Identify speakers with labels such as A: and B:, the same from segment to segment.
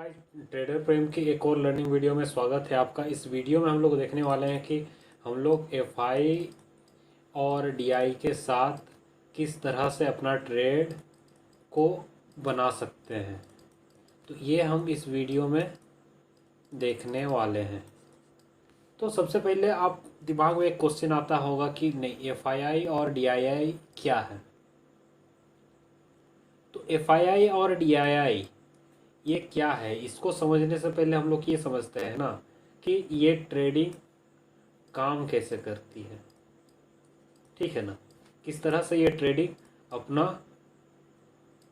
A: हाय trader प्रेम की एक और लर्निंग वीडियो में स्वागत है आपका। इस वीडियो में हम लोग देखने वाले हैं कि हम लोग एफआई और डीआई के साथ किस तरह से अपना ट्रेड को बना सकते हैं। तो ये हम इस वीडियो में देखने वाले हैं। तो सबसे पहले आप दिमाग में एक क्वेश्चन आता होगा कि नहीं, एफआई और डीआई क्या है। तो एफआई और डीआई ये क्या है, इसको समझने से पहले हम लोग ये समझते हैं ना कि ये ट्रेडिंग काम कैसे करती है। ठीक है ना, किस तरह से ये ट्रेडिंग अपना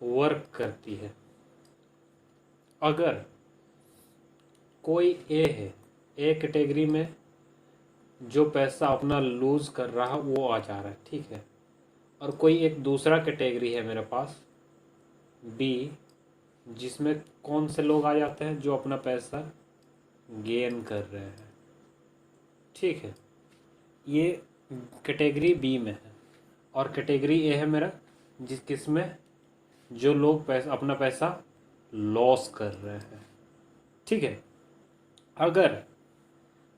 A: वर्क करती है। अगर कोई ए है, ए कैटेगरी में जो पैसा अपना लूज कर रहा है वो आ जा रहा है, ठीक है। और कोई एक दूसरा कैटेगरी है मेरे पास बी, जिसमें कौन से लोग आ जाते हैं जो अपना पैसा गेन कर रहे हैं, ठीक है। ये कैटेगरी बी में है और कैटेगरी ए है मेरा किसमें जो लोग अपना पैसा लॉस कर रहे हैं, ठीक है। अगर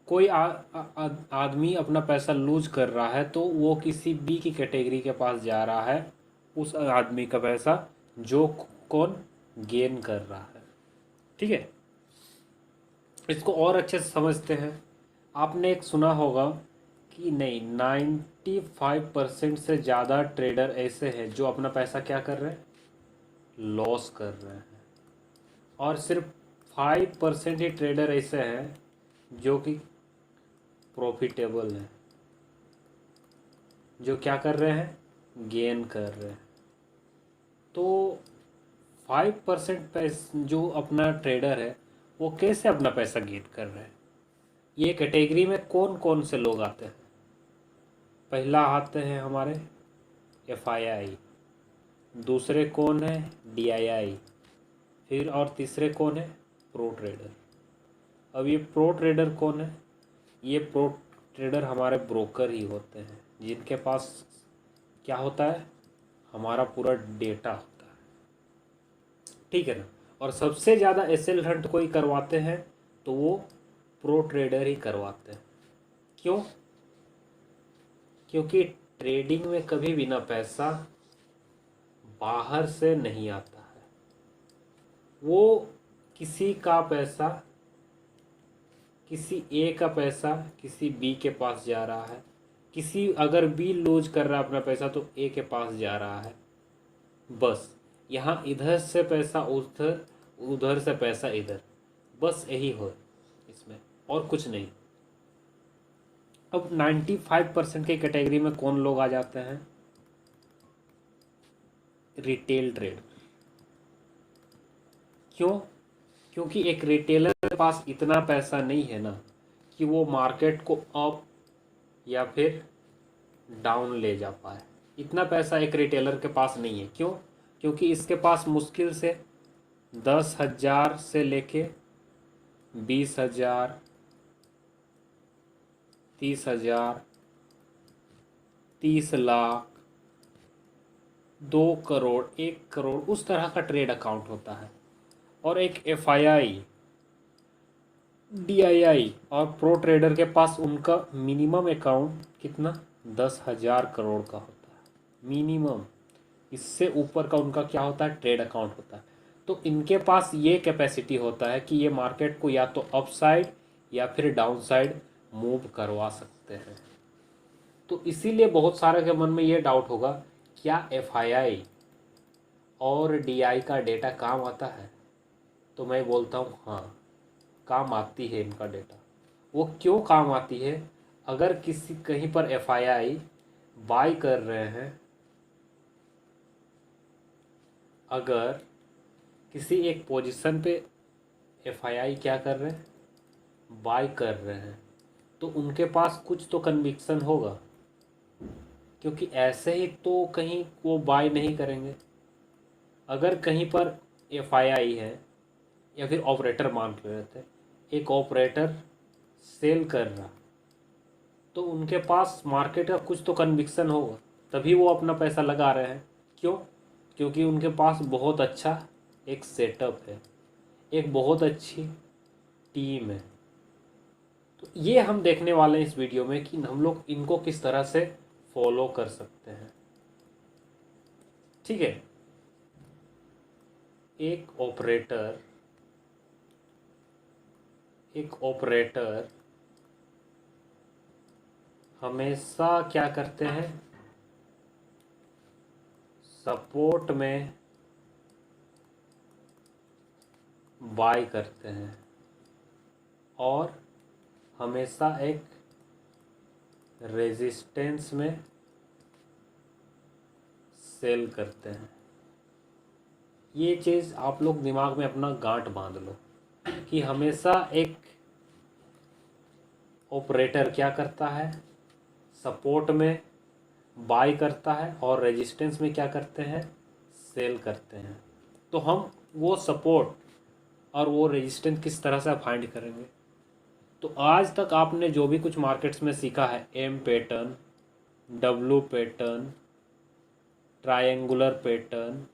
A: कोई आदमी अपना पैसा लूज कर रहा है तो वो किसी बी की कैटेगरी के पास जा रहा है, उस आदमी का पैसा जो कौन गेन कर रहा है, ठीक है। इसको और अच्छे से समझते हैं। आपने एक सुना होगा कि नहीं, 95% से ज़्यादा ट्रेडर ऐसे हैं जो अपना पैसा क्या कर रहे हैं, लॉस कर रहे हैं। और सिर्फ 5% ही ट्रेडर ऐसे हैं जो कि प्रॉफिटेबल हैं, जो क्या कर रहे हैं, गेन कर रहे हैं। तो 5% जो अपना ट्रेडर है वो कैसे अपना पैसा गेन कर रहे हैं। ये कैटेगरी में कौन कौन से लोग आते हैं। पहला आते हैं हमारे एफआईआई, दूसरे कौन है डीआईआई, फिर और तीसरे कौन है प्रो ट्रेडर। अब ये प्रो ट्रेडर कौन है, ये प्रो ट्रेडर हमारे ब्रोकर ही होते हैं जिनके पास क्या होता है, हमारा पूरा डेटा होता है, ठीक है ना। और सबसे ज़्यादा एसएल हंट कोई करवाते हैं तो वो प्रो ट्रेडर ही करवाते हैं। क्यों? क्योंकि ट्रेडिंग में कभी भी ना पैसा बाहर से नहीं आता है। वो किसी का पैसा, किसी ए का पैसा किसी बी के पास जा रहा है, किसी अगर बी लूज कर रहा है अपना पैसा तो ए के पास जा रहा है। बस यहाँ इधर से पैसा उधर, उधर से पैसा इधर, बस यही हो इसमें, और कुछ नहीं। अब 95% की कैटेगरी में कौन लोग आ जाते हैं, रिटेल ट्रेड। क्यों? क्योंकि एक रिटेलर के पास इतना पैसा नहीं है ना कि वो मार्केट को अप या फिर डाउन ले जा पाए। इतना पैसा एक रिटेलर के पास नहीं है। क्यों? क्योंकि इसके पास मुश्किल से 10,000 से लेके 20,000, 30,000, 30 लाख, 2 करोड़, 1 करोड़, उस तरह का ट्रेड अकाउंट होता है। और एक एफआईआई, डीआईआई और प्रो ट्रेडर के पास उनका मिनिमम अकाउंट कितना, 10,000 करोड़ का होता है मिनिमम। इससे ऊपर का उनका क्या होता है, ट्रेड अकाउंट होता है। तो इनके पास ये कैपेसिटी होता है कि ये मार्केट को या तो अपसाइड या फिर डाउन साइड मूव करवा सकते हैं। तो इसीलिए बहुत सारे के मन में ये डाउट होगा, क्या एफआईआई और डीआई का डेटा काम आता है। तो मैं बोलता हूँ हाँ, काम आती है इनका डेटा। वो क्यों काम आती है, अगर किसी कहीं पर एफआईआई बाय कर रहे हैं, अगर किसी एक पोजीशन पे एफआईआई क्या कर रहे हैं, बाय कर रहे हैं, तो उनके पास कुछ तो कन्विक्शन होगा, क्योंकि ऐसे ही तो कहीं वो बाय नहीं करेंगे। अगर कहीं पर एफआईआई है या फिर ऑपरेटर मान लेते हैं, एक ऑपरेटर सेल कर रहा, तो उनके पास मार्केट का कुछ तो कन्विक्शन होगा, तभी वो अपना पैसा लगा रहे हैं। क्यों? क्योंकि उनके पास बहुत अच्छा एक सेटअप है, एक बहुत अच्छी टीम है। तो ये हम देखने वाले हैं इस वीडियो में कि हम लोग इनको किस तरह से फॉलो कर सकते हैं। ठीक है। एक ऑपरेटर हमेशा क्या करते हैं, सपोर्ट में बाय करते हैं और हमेशा एक रेजिस्टेंस में सेल करते हैं। ये चीज़ आप लोग दिमाग में अपना गांठ बांध लो कि हमेशा एक ऑपरेटर क्या करता है, सपोर्ट में बाय करता है और रेजिस्टेंस में क्या करते हैं, सेल करते हैं। तो हम वो सपोर्ट और वो रेजिस्टेंस किस तरह से फाइंड करेंगे। तो आज तक आपने जो भी कुछ मार्केट्स में सीखा है, M pattern, W pattern, triangular pattern,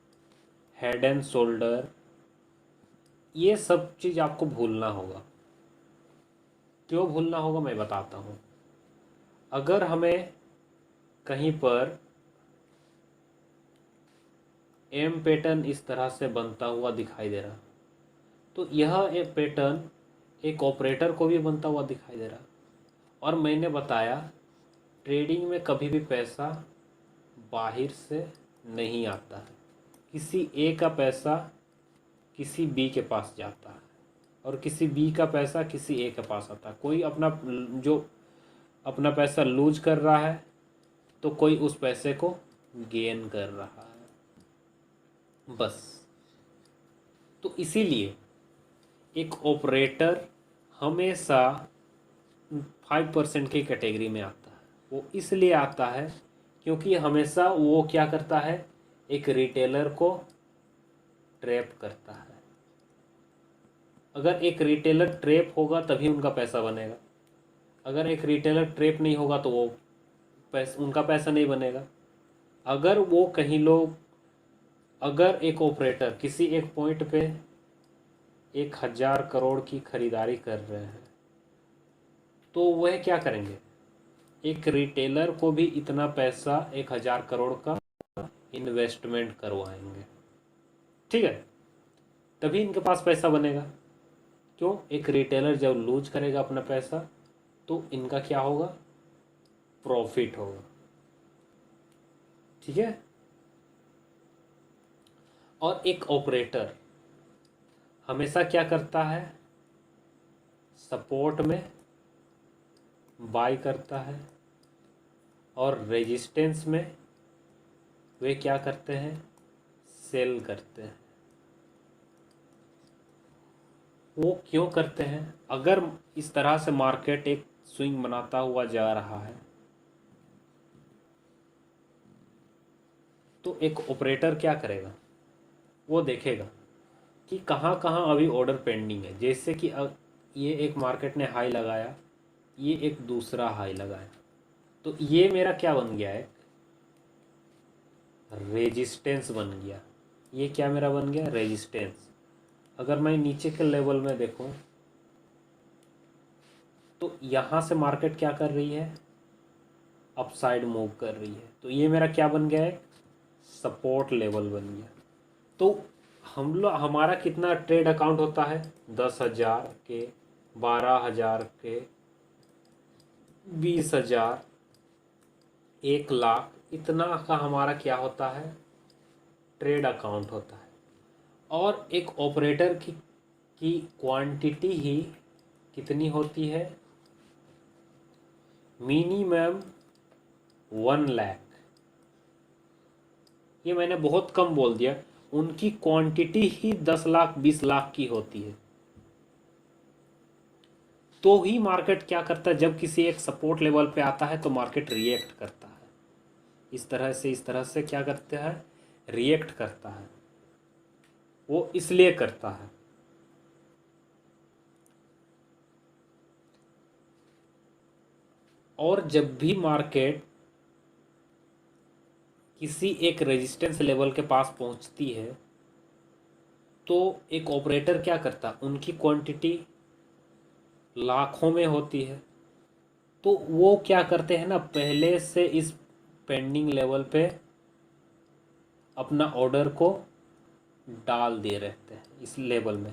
A: head and shoulder, ये सब चीज़ आपको भूलना होगा। क्यों भूलना होगा मैं बताता हूँ। अगर हमें कहीं पर एम पैटर्न इस तरह से बनता हुआ दिखाई दे रहा, तो यह एक पैटर्न एक ऑपरेटर को भी बनता हुआ दिखाई दे रहा। और मैंने बताया ट्रेडिंग में कभी भी पैसा बाहर से नहीं आता है। किसी ए का पैसा किसी बी के पास जाता है और किसी बी का पैसा किसी ए के पास आता है। कोई अपना पैसा लूज कर रहा है तो कोई उस पैसे को गेन कर रहा है, बस। तो इसीलिए एक ऑपरेटर हमेशा 5% की कैटेगरी में आता है। वो इसलिए आता है क्योंकि हमेशा वो क्या करता है, एक रिटेलर को ट्रैप करता है। अगर एक रिटेलर ट्रैप होगा तभी उनका पैसा बनेगा। अगर एक रिटेलर ट्रैप नहीं होगा तो वो उनका पैसा नहीं बनेगा। अगर वो कहीं लोग अगर एक ऑपरेटर किसी एक पॉइंट पे 1000 करोड़ की खरीदारी कर रहे हैं तो वह क्या करेंगे, एक रिटेलर को भी इतना पैसा 1000 करोड़ का इन्वेस्टमेंट करवाएंगे। ठीक है, तभी इनके पास पैसा बनेगा। क्यों, एक रिटेलर जब लूज करेगा अपना पैसा तो इनका क्या होगा, प्रॉफिट होगा। ठीक है। और एक ऑपरेटर हमेशा क्या करता है, सपोर्ट में बाय करता है और रेजिस्टेंस में वे क्या करते हैं, सेल करते हैं। वो क्यों करते हैं, अगर इस तरह से मार्केट एक स्विंग बनाता हुआ जा रहा है तो एक ऑपरेटर क्या करेगा, वो देखेगा कि कहाँ कहाँ अभी ऑर्डर पेंडिंग है। जैसे कि ये एक मार्केट ने हाई लगाया, ये एक दूसरा हाई लगाया, तो ये मेरा क्या बन गया है, रेजिस्टेंस बन गया। ये क्या मेरा बन गया, रेजिस्टेंस। अगर मैं नीचे के लेवल में देखूं तो यहाँ से मार्केट क्या कर रही है, अपसाइड मूव कर रही है। तो ये मेरा क्या बन गया है, सपोर्ट लेवल बन गया। तो हमारा कितना ट्रेड अकाउंट होता है, 10,000 के, 12,000 के, 20,000, 1,00,000, इतना का हमारा क्या होता है, ट्रेड अकाउंट होता है। और एक ऑपरेटर की क्वांटिटी ही कितनी होती है, मिनिमम 1,00,000। ये मैंने बहुत कम बोल दिया, उनकी क्वांटिटी ही 10 लाख 20 लाख की होती है। तो ही मार्केट क्या करता है, जब किसी एक सपोर्ट लेवल पे आता है तो मार्केट रिएक्ट करता है। इस तरह से क्या करता है, रिएक्ट करता है। वो इसलिए करता है और जब भी मार्केट किसी एक रेजिस्टेंस लेवल के पास पहुंचती है तो एक ऑपरेटर क्या करता, उनकी क्वांटिटी लाखों में होती है, तो वो क्या करते हैं ना, पहले से इस पेंडिंग लेवल पे अपना ऑर्डर को डाल दिए रहते हैं इस लेवल में।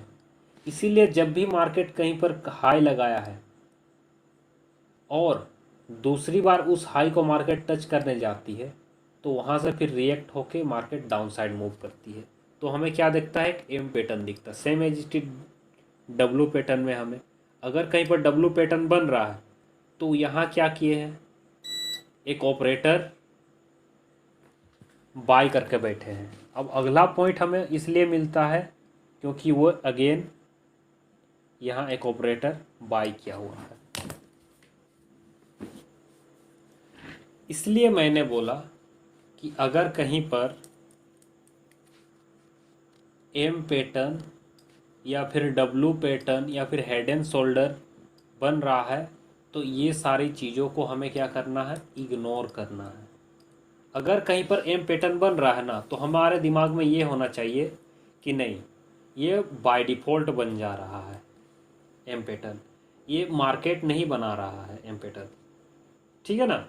A: इसीलिए जब भी मार्केट कहीं पर हाई लगाया है और दूसरी बार उस हाई को मार्केट टच करने जाती है, तो वहाँ से फिर रिएक्ट होके मार्केट डाउन साइड मूव करती है। तो हमें क्या दिखता है, एक एम पैटर्न दिखता है, same as it is W pattern में। हमें अगर कहीं पर डब्लू पैटर्न बन रहा है तो यहाँ क्या किए हैं, एक ऑपरेटर बाय करके बैठे हैं। अब अगला पॉइंट हमें इसलिए मिलता है क्योंकि वो अगेन यहाँ एक ऑपरेटर बाय किया हुआ है। इसलिए मैंने बोला कि अगर कहीं पर एम पैटर्न या फिर डब्लू पैटर्न या फिर हेड एंड शोल्डर बन रहा है तो ये सारी चीज़ों को हमें क्या करना है, इग्नोर करना है। अगर कहीं पर एम पैटर्न बन रहा है ना, तो हमारे दिमाग में ये होना चाहिए कि नहीं, ये बाय डिफ़ॉल्ट बन जा रहा है एम पैटर्न, ये मार्केट नहीं बना रहा है एम पैटर्न। ठीक है ना।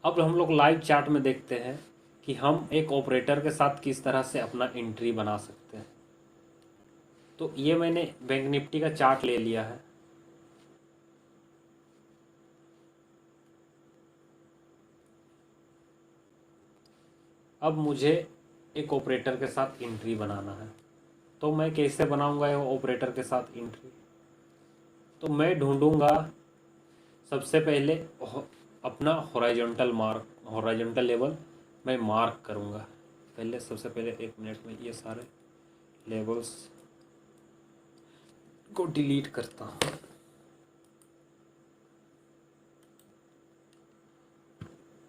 A: अब हम लोग लाइव चार्ट में देखते हैं कि हम एक ऑपरेटर के साथ किस तरह से अपना एंट्री बना सकते हैं। तो ये मैंने बैंक निफ्टी का चार्ट ले लिया है। अब मुझे एक ऑपरेटर के साथ एंट्री बनाना है, तो मैं कैसे बनाऊंगा ये ऑपरेटर के साथ एंट्री। तो मैं ढूंढूंगा सबसे पहले अपना हॉरिजॉन्टल लेवल मैं मार्क करूंगा। पहले सबसे पहले 1 मिनट में ये सारे लेवल्स को डिलीट करता हूँ।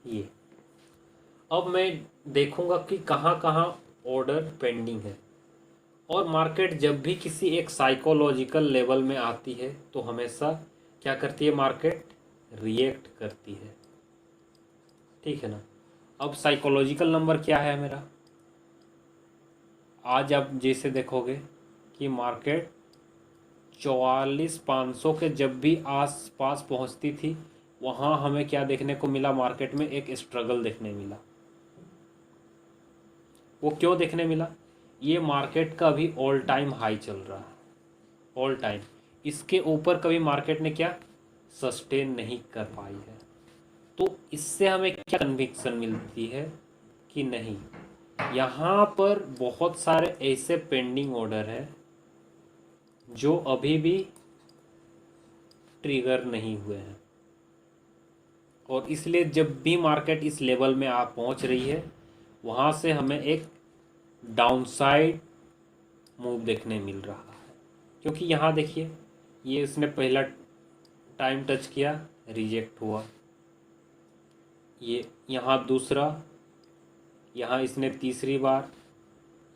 A: ये अब मैं देखूंगा कि कहाँ कहाँ ऑर्डर पेंडिंग है। और मार्केट जब भी किसी एक साइकोलॉजिकल लेवल में आती है तो हमेशा क्या करती है, मार्केट रिएक्ट करती है। ठीक है ना। अब साइकोलॉजिकल नंबर क्या है मेरा, आज आप जैसे देखोगे कि मार्केट 44,500 के जब भी आस पास पहुँचती थी, वहाँ हमें क्या देखने को मिला, मार्केट में एक स्ट्रगल देखने मिला। वो क्यों देखने मिला, ये मार्केट का भी ऑल टाइम हाई चल रहा है, ऑल टाइम। इसके ऊपर कभी मार्केट ने क्या सस्टेन नहीं कर पाई है। तो इससे हमें क्या कन्विक्शन मिलती है कि नहीं, यहाँ पर बहुत सारे ऐसे पेंडिंग ऑर्डर हैं जो अभी भी ट्रिगर नहीं हुए हैं। और इसलिए जब भी मार्केट इस लेवल में आप पहुँच रही है, वहाँ से हमें एक डाउनसाइड मूव देखने मिल रहा है। क्योंकि यहाँ देखिए, ये इसने पहला टाइम टच किया, रिजेक्ट हुआ, ये यहाँ दूसरा, यहाँ इसने तीसरी बार,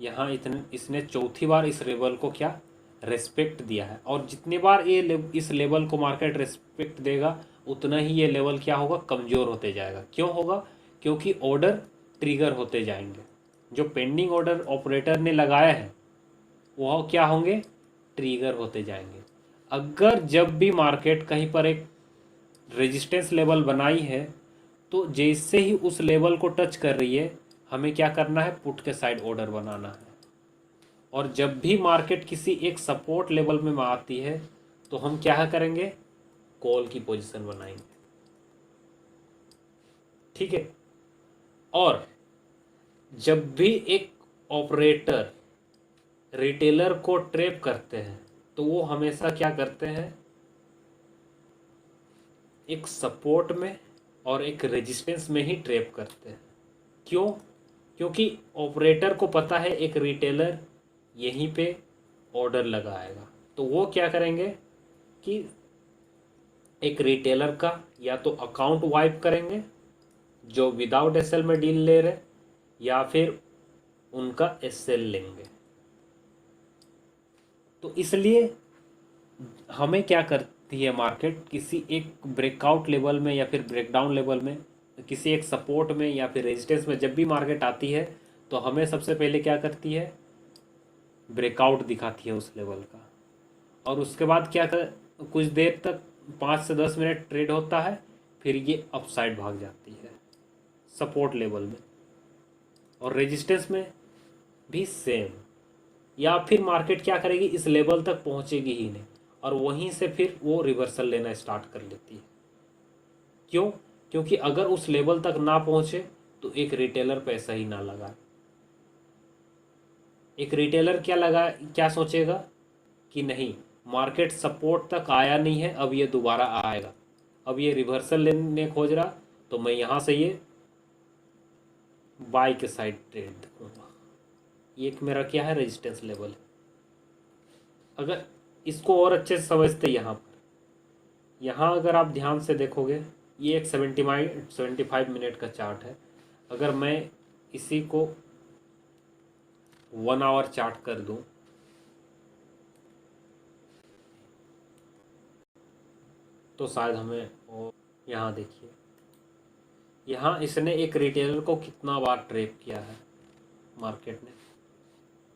A: यहाँ इसने चौथी बार इस लेवल को क्या रेस्पेक्ट दिया है। और जितनी बार ये इस लेवल को मार्केट रेस्पेक्ट देगा, उतना ही ये लेवल क्या होगा, कमज़ोर होते जाएगा। क्यों होगा, क्योंकि ऑर्डर ट्रिगर होते जाएंगे। जो पेंडिंग ऑर्डर ऑपरेटर ने लगाया है वह क्या होंगे, ट्रिगर होते जाएंगे। अगर जब भी मार्केट कहीं पर एक रेजिस्टेंस लेवल बनाई है, तो जैसे ही उस लेवल को टच कर रही है, हमें क्या करना है, पुट के साइड ऑर्डर बनाना है। और जब भी मार्केट किसी एक सपोर्ट लेवल में आती है, तो हम क्या करेंगे, कॉल की पोजीशन बनाएंगे। ठीक है। और जब भी एक ऑपरेटर रिटेलर को ट्रैप करते हैं, तो वो हमेशा क्या करते हैं, एक सपोर्ट में और एक रेजिस्टेंस में ही ट्रैप करते हैं। क्यों, क्योंकि ऑपरेटर को पता है एक रिटेलर यहीं पे ऑर्डर लगाएगा। तो वो क्या करेंगे कि एक रिटेलर का या तो अकाउंट वाइप करेंगे जो विदाउट एसएल में डील ले रहे, या फिर उनका एसएल लेंगे। तो इसलिए हमें क्या करती है मार्केट, किसी एक ब्रेकआउट लेवल में या फिर ब्रेकडाउन लेवल में, किसी एक सपोर्ट में या फिर रेजिस्टेंस में जब भी मार्केट आती है, तो हमें सबसे पहले क्या करती है, ब्रेकआउट दिखाती है उस लेवल का, और उसके बाद क्या कर, कुछ देर तक 5 से 10 मिनट ट्रेड होता है, फिर ये अपसाइड भाग जाती है सपोर्ट लेवल में, और रेजिस्टेंस में भी सेम, या फिर मार्केट क्या करेगी, इस लेवल तक पहुंचेगी ही नहीं और वहीं से फिर वो रिवर्सल लेना स्टार्ट कर लेती है। क्यों? क्योंकि अगर उस लेवल तक ना पहुंचे तो एक रिटेलर पैसा ही ना लगाए। एक रिटेलर क्या सोचेगा कि नहीं, मार्केट सपोर्ट तक आया नहीं है, अब ये दोबारा आएगा, अब ये रिवर्सल लेने खोज रहा, तो मैं यहाँ से ये बाय के साइड ट्रेड देखूँगा। ये एक मेरा क्या है, रेजिस्टेंस लेवल है। अगर इसको और अच्छे से समझते, यहाँ अगर आप ध्यान से देखोगे, ये एक 75 मिनट का चार्ट है। अगर मैं इसी को 1 आवर चार्ट कर दूं, तो शायद हमें, और यहाँ देखिए, यहाँ इसने एक रिटेलर को कितना बार ट्रैप किया है मार्केट ने।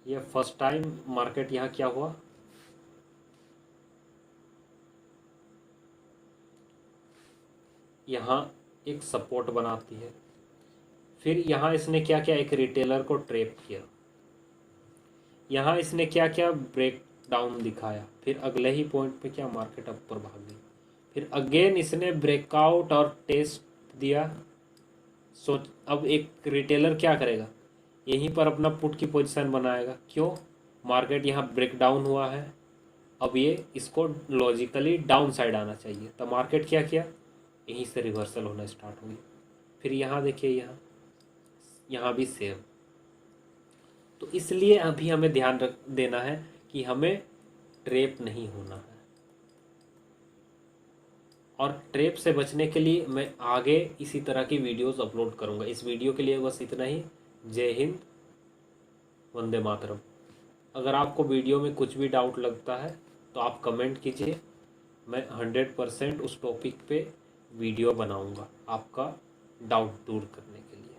A: ये फर्स्ट टाइम मार्केट यहाँ क्या हुआ, यहाँ एक सपोर्ट बनाती है, फिर यहाँ इसने क्या किया, एक रिटेलर को ट्रैप किया, यहाँ इसने क्या किया, ब्रेक डाउन दिखाया, फिर अगले ही पॉइंट पे क्या, मार्केट ऊपर भाग गई, फिर अगेन इसने ब्रेकआउट और टेस्ट दिया। सोच, अब एक रिटेलर क्या करेगा, यहीं पर अपना पुट की पोजीशन बनाएगा। क्यों? मार्केट यहाँ ब्रेक डाउन हुआ है, अब ये इसको लॉजिकली डाउन साइड आना चाहिए, तो मार्केट क्या किया, यहीं से रिवर्सल होना स्टार्ट हुई। फिर यहाँ देखिए, यहाँ भी सेम। तो इसलिए अभी हमें ध्यान देना है कि हमें ट्रैप नहीं होना है, और ट्रैप से बचने के लिए मैं आगे इसी तरह की वीडियोस अपलोड करूंगा। इस वीडियो के लिए बस इतना ही। जय हिंद, वंदे मातरम। अगर आपको वीडियो में कुछ भी डाउट लगता है तो आप कमेंट कीजिए, मैं 100% उस टॉपिक पे वीडियो बनाऊंगा आपका डाउट दूर करने के लिए।